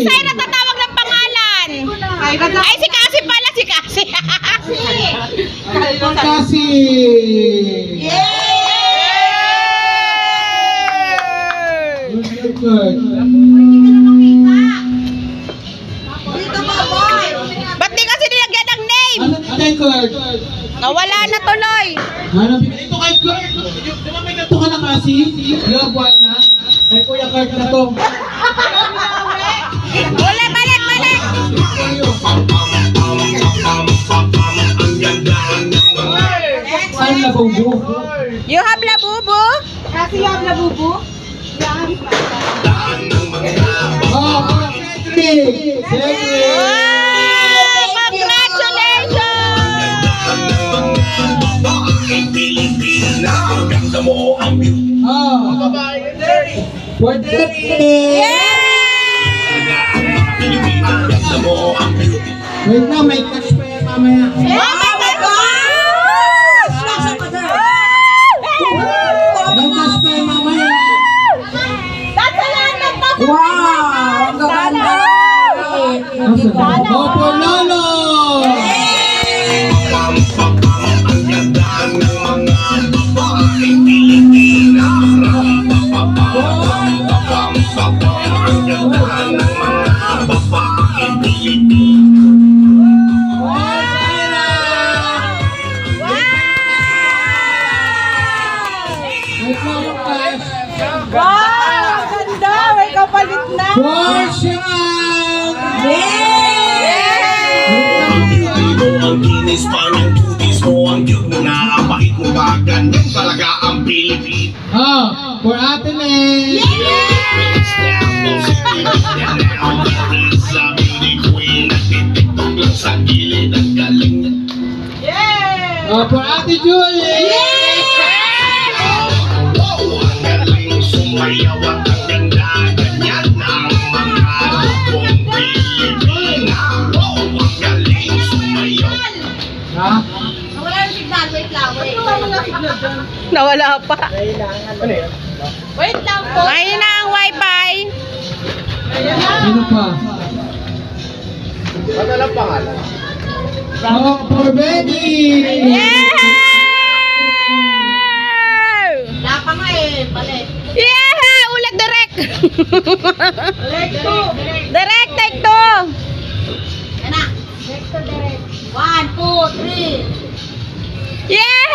Syra tatawag ng pangalan. Ay, si Cassie pala, si Cassie. Cassie! Good. Ba't di kasi nilagyan ng name? Ano Kurt? Nawala na tuloy. Ano? Ito kay Kurt. Di ba may ganito ka na Cassie? You have one na? Kay Kuya Kurt na to. Ulit, balik. Saan na bubu? You have labubu? Kasi yung labubo. Oh, Cedric! Cedric! Wow! Congratulations! Oh, for Derek! Wait na, may catch pa yan mamaya. Oh my gosh! May catch pa yan mamaya. That's a lot of stuff. Wow! Ang gaganda! Oh, for Lolo! Wow! Ang ganda! May kapalit na! For Sean! Ang kinis pa ng tutis mo, ang cute mo na, ang pahit mo ba, ganyan talaga ang Pilipino. Oh, for Ate May! Sa beauty queen, nagtitiktok lang sa gilid, ang galing niya. Oh, for Ate Julie! Wow, ang galing sumayaw at ang ganda, ganyan ang mga lupong Pilipina. Wow, ang galing sumayaw. Ha? Nawala yung signal. Wait lang. Nawala pa. Wait lang po. Mahina ang wifi. Sino pa? Oh, for Benny! Yeah! Wala pa nga eh. Palit. Yeah! Ulit direct. Palit to. Direct, take two. Yan na. Next to direct. 1, 2, 3. Yeah!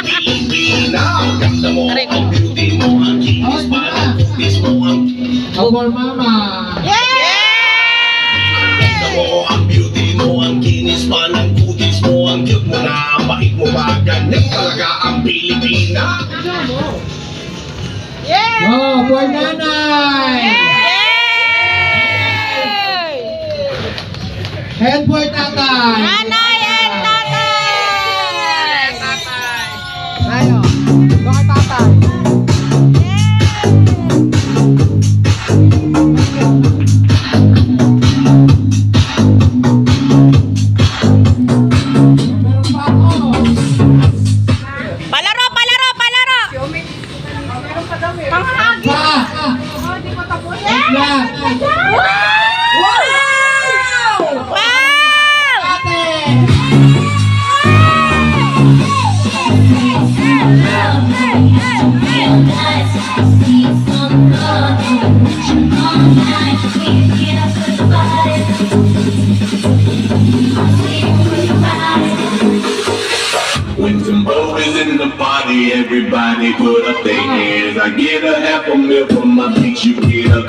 Pilipina, ang ganda mo, ang beauty mo, ang kinis pa ng tutis mo, ang Oh, for Mama! ganda mo, ang beauty mo, ang kinis pa ng kutis mo, ang cute mo na, ang pahit mo ba, ganyan talaga ang Pilipina. Oh, for Nanay! And for Tatay! Nanay and tatay! Ano? Bakit tatay? Meron pa ako! Palaro! Panghagi. Pa! Hindi pa tapos. Yeah! Wow! Wow! Ate! When Timbo is in the party, everybody put up their hands. I get a half a meal for my beach, you get a